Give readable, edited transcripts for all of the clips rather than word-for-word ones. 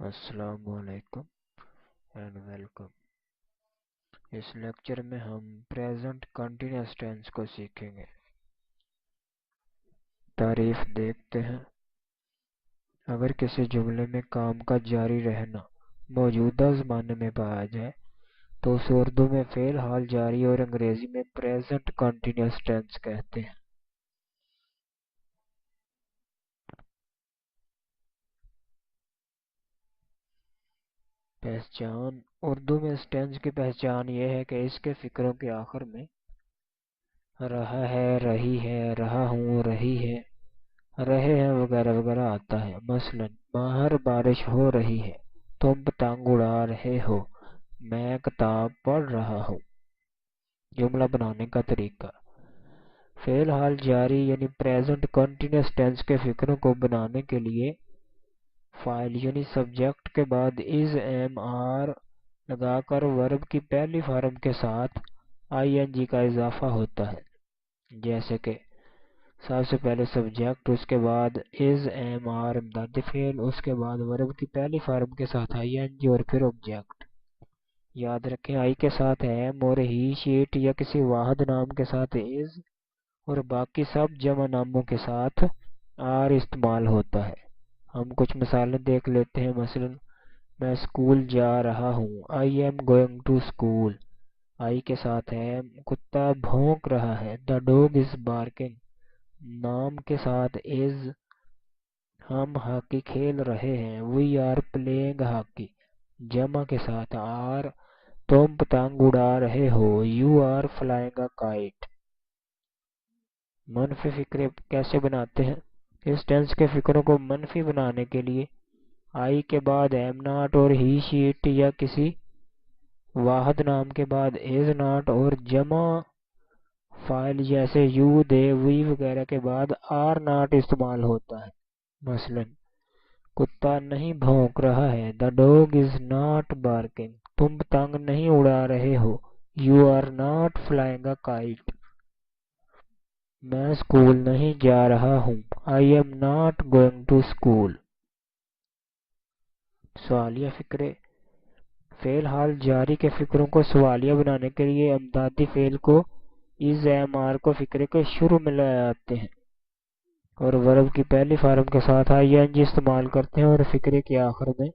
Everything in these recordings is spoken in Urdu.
السلام علیکم اینڈ ویلکم۔ اس لیکچر میں ہم پریزنٹ کنٹینیوس ٹینس کو سیکھیں گے۔ تعریف دیکھتے ہیں۔ اگر کسی جملے میں کام کا جاری رہنا موجودہ زمانے میں پایا جائے تو اسے اردو میں فعل حال جاری اور انگریزی میں پریزنٹ کنٹینیوس ٹینس کہتے ہیں۔ پہچان: اردو میں اس ٹینس کی پہچان یہ ہے کہ اس کے فقروں کے آخر میں رہا ہے، رہی ہے، رہا ہوں، رہی ہے، رہے ہیں وغیرہ وغیرہ آتا ہے۔ مثلا باہر بارش ہو رہی ہے، تم پتنگ اڑا رہے ہو، میں کتاب پڑھ رہا ہوں۔ جملہ بنانے کا طریقہ: فعل حال جاری یعنی پریزنٹ کنٹینیوس ٹینس کے فقروں کو بنانے کے لیے فاعل یعنی سبجیکٹ کے بعد از، ایم، آر لگا کر ورب کی پہلی فارم کے ساتھ آئی این جی کا اضافہ ہوتا ہے۔ جیسے کہ سب سے پہلے سبجیکٹ، اس کے بعد از، ایم، آر امدادی فعل، اس کے بعد ورب کی پہلی فارم کے ساتھ آئی این جی اور پھر آبجیکٹ۔ یاد رکھیں آئی کے ساتھ ایم اور ہی، شیٹ یا کسی واحد نام کے ساتھ از اور باقی سب جمع ناموں کے ساتھ آر استعمال ہوتا ہے۔ ہم کچھ مثالیں دیکھ لیتے ہیں۔ مثلا میں اسکول جا رہا ہوں، I am going to school, I کے ساتھ ایم، کتا بھونک رہا ہے، دا ڈاگ از بارکنگ، نام کے ساتھ از، ہم ہاکی کھیل رہے ہیں، وی آر پلینگ ہاکی، جمع کے ساتھ آر، تم پتنگ اڑا رہے ہو، you are flying a kite. منفی فقرے کیسے بناتے ہیں؟ اس ٹینس کے فقروں کو منفی بنانے کے لیے آئی کے بعد ایم ناٹ اور ہی، شیٹ یا کسی واحد نام کے بعد از ناٹ اور جمع فاعل جیسے یو، دے، وی وغیرہ کے بعد آر ناٹ استعمال ہوتا ہے۔ مثلا کتا نہیں بھونک رہا ہے، the dog is not barking, تم پتنگ نہیں اڑا رہے ہو، you are not flying a kite. میں اسکول نہیں جا رہا ہوں، I am not going to school. سوالیہ فقرے: فعل حال جاری کے فقروں کو سوالیہ بنانے کے لیے امدادی فعل کو از، ایم، آر کو فقرے کے شروع میں لے آتے ہیں اور ورب کی پہلی فارم کے ساتھ آئی این جی استعمال کرتے ہیں اور فقرے کے آخر میں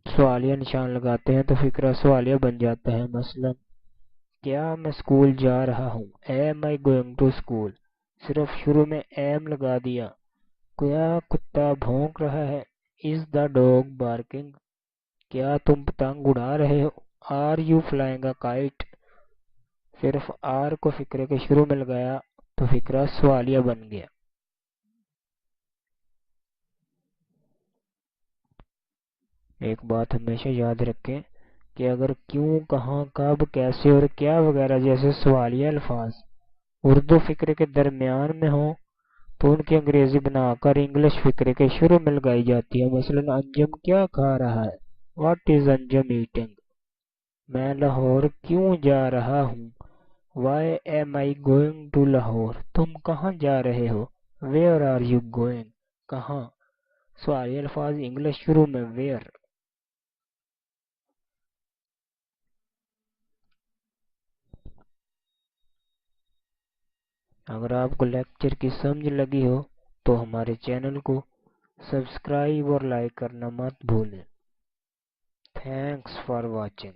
سوالیہ نشان لگاتے ہیں تو فقرہ سوالیہ بن جاتا ہے۔ مثلا کیا میں اسکول جا رہا ہوں، am I going to school, صرف شروع میں ایم لگا دیا۔ کیا کتا بھونک رہا ہے، از دا ڈاگ بارکنگ۔ کیا تم پتنگ اڑا رہے ہو، are you flying a kite. صرف آر کو فقرے کے شروع میں لگایا تو فقرہ سوالیہ بن گیا۔ ایک بات ہمیشہ یاد رکھیں کہ اگر کیوں، کہاں، کب، کیسے اور کیا وغیرہ جیسے سوالیہ الفاظ اردو فقرے کے درمیان میں ہوں تو ان کی انگریزی بنا کر انگلش فقرے کے شروع میں لگائی جاتی ہے۔ مثلا انجم کیا کھا رہا ہے، واٹ از انجم ایٹنگ۔ میں لاہور کیوں جا رہا ہوں، why am I going to Lahore. تم کہاں جا رہے ہو، ویئر آر یو گوئنگ۔ کہاں، سوالیہ الفاظ انگلش شروع میں ویئر۔ اگر آپ کو لیکچر کی سمجھ لگی ہو تو ہمارے چینل کو سبسکرائب اور لائک کرنا مت بھولیں۔ Thanks for watching.